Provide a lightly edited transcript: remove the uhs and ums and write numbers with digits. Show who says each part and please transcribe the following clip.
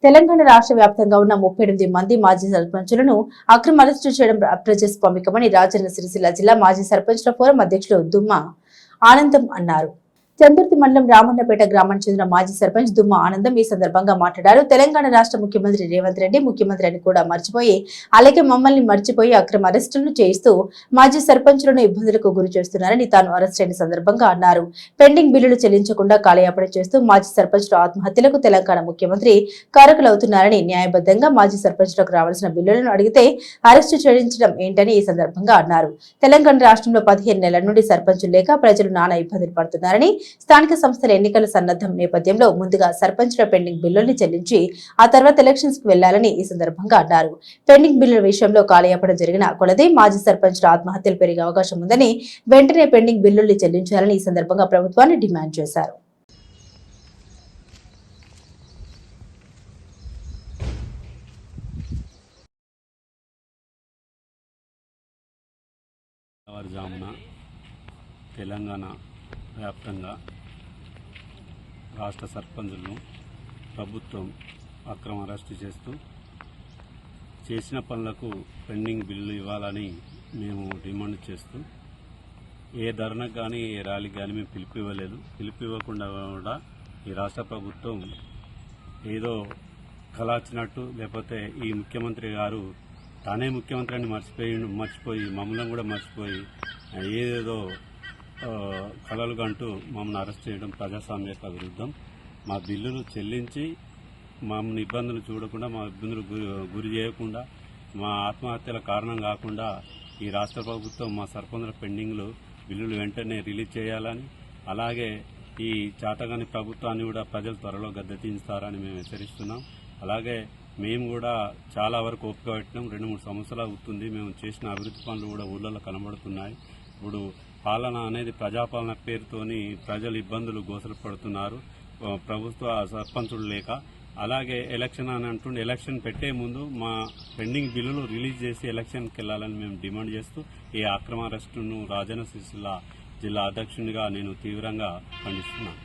Speaker 1: తెలంగాణ రాష్ట్ర వ్యాప్తంగా ఉన్న 38 మంది మాజీ సర్పంచులను అక్రమ అరెస్టు చేయడం అప్రజాస్వామికమని రాజన్న సిరిసిల్ల జిల్లా మాజీ సర్పంచుల ఫోరం అధ్యక్షులు దుమ్మ ఆనందం అన్నారు. చందుర్తి మండలం రామన్నపేట గ్రామానికి చెందిన మాజీ సర్పంచ్ దుమ్మ ఆనందం ఈ సందర్భంగా మాట్లాడారు. తెలంగాణ రాష్ట్ర ముఖ్యమంత్రి రేవంత్ రెడ్డి ముఖ్యమంత్రి అని కూడా మర్చిపోయి, అలాగే మమ్మల్ని మర్చిపోయి అక్రమ అరెస్టులను చేయిస్తూ మాజీ సర్పంచులను ఇబ్బందులకు గురి చేస్తున్నారని తాను అరెస్ట్ అయిన సందర్భంగా అన్నారు. పెండింగ్ బిల్లులు చెల్లించకుండా కాలయాపన చేస్తూ మాజీ సర్పంచుల ఆత్మహత్యలకు తెలంగాణ ముఖ్యమంత్రి కారకులవుతున్నారని, న్యాయబద్ధంగా మాజీ సర్పంచులకు రావాల్సిన బిల్లులను అడిగితే అరెస్టు చేయించడం ఏంటని ఈ సందర్భంగా అన్నారు. తెలంగాణ రాష్ట్రంలో 15 నెలల నుండి సర్పంచులు లేక ప్రజలు నానా ఇబ్బందులు పడుతున్నారని, స్థానిక సంస్థల ఎన్నికల సన్నద్ధం నేపథ్యంలో ముందుగా సర్పంచుల పెండింగ్ బిల్లుల్ని చెల్లించి ఆ తర్వాత ఎలక్షన్స్ కు వెళ్లాలని ఈ సందర్భంగా అన్నారు. పెండింగ్ బిల్లుల విషయంలో కాలయాపన జరిగిన కొలది మాజీ సర్పంచుల ఆత్మహత్యలు పెరిగే అవకాశం ఉందని, వెంటనే పెండింగ్ బిల్లుల్ని చెల్లించాలని ఈ సందర్భంగా ప్రభుత్వాన్ని డిమాండ్ చేశారు.
Speaker 2: తెలంగాణ వ్యాప్తంగా రాష్ట్ర సర్పంచులను ప్రభుత్వం అక్రమ అరెస్టు చేస్తూ చేసిన పనులకు పెండింగ్ బిల్లు ఇవ్వాలని మేము డిమాండ్ చేస్తూ ఏ ధర్నాకు కానీ ఏ ర్యాలీకి కానీ మేము పిలుపువ్వలేదు. పిలుపువ్వకుండా కూడా ఈ రాష్ట్ర ప్రభుత్వం ఏదో కలాచినట్టు, లేకపోతే ఈ ముఖ్యమంత్రి గారు తానే ముఖ్యమంత్రి అని మర్చిపోయి మమ్మల్ని కూడా మర్చిపోయి ఏదేదో కలలు కంటూ మమ్మల్ని అరెస్ట్ చేయడం ప్రజాస్వామ్యక విరుద్ధం. మా బిల్లులు చెల్లించి మమ్మల్ని ఇబ్బందులు చూడకుండా, మా ఇబ్బందులు గురి చేయకుండా, మా ఆత్మహత్యల కారణం కాకుండా ఈ రాష్ట్ర ప్రభుత్వం మా సర్పంచుల పెండింగ్లు బిల్లులు వెంటనే రిలీజ్ చేయాలని, అలాగే ఈ చాతగాని ప్రభుత్వాన్ని కూడా ప్రజలు త్వరలో గద్దెదించుతారని మేము హెచ్చరిస్తున్నాం. అలాగే మేము కూడా చాలా వరకు ఓపిక పెట్టినాం. 2-3 సంవత్సరాలు అవుతుంది. మేము చేసిన అభివృద్ధి పనులు కూడా ఊళ్ళలో కనబడుతున్నాయి. ఇప్పుడు పాలన అనేది ప్రజాపాలన పేరుతోని ప్రజలు ఇబ్బందులు గోసలు పడుతున్నారు, ప్రభుత్వ సర్పంచులు లేక. అలాగే ఎలక్షన్ అని అంటుండే, ఎలక్షన్ పెట్టే ముందు మా పెండింగ్ బిల్లులు రిలీజ్ చేసి ఎలక్షన్కి వెళ్లాలని మేము డిమాండ్ చేస్తూ ఈ అక్రమ అరెస్టును రాజన్న సిరిసిల్ల జిల్లా అధ్యక్షునిగా నేను తీవ్రంగా ఖండిస్తున్నాను.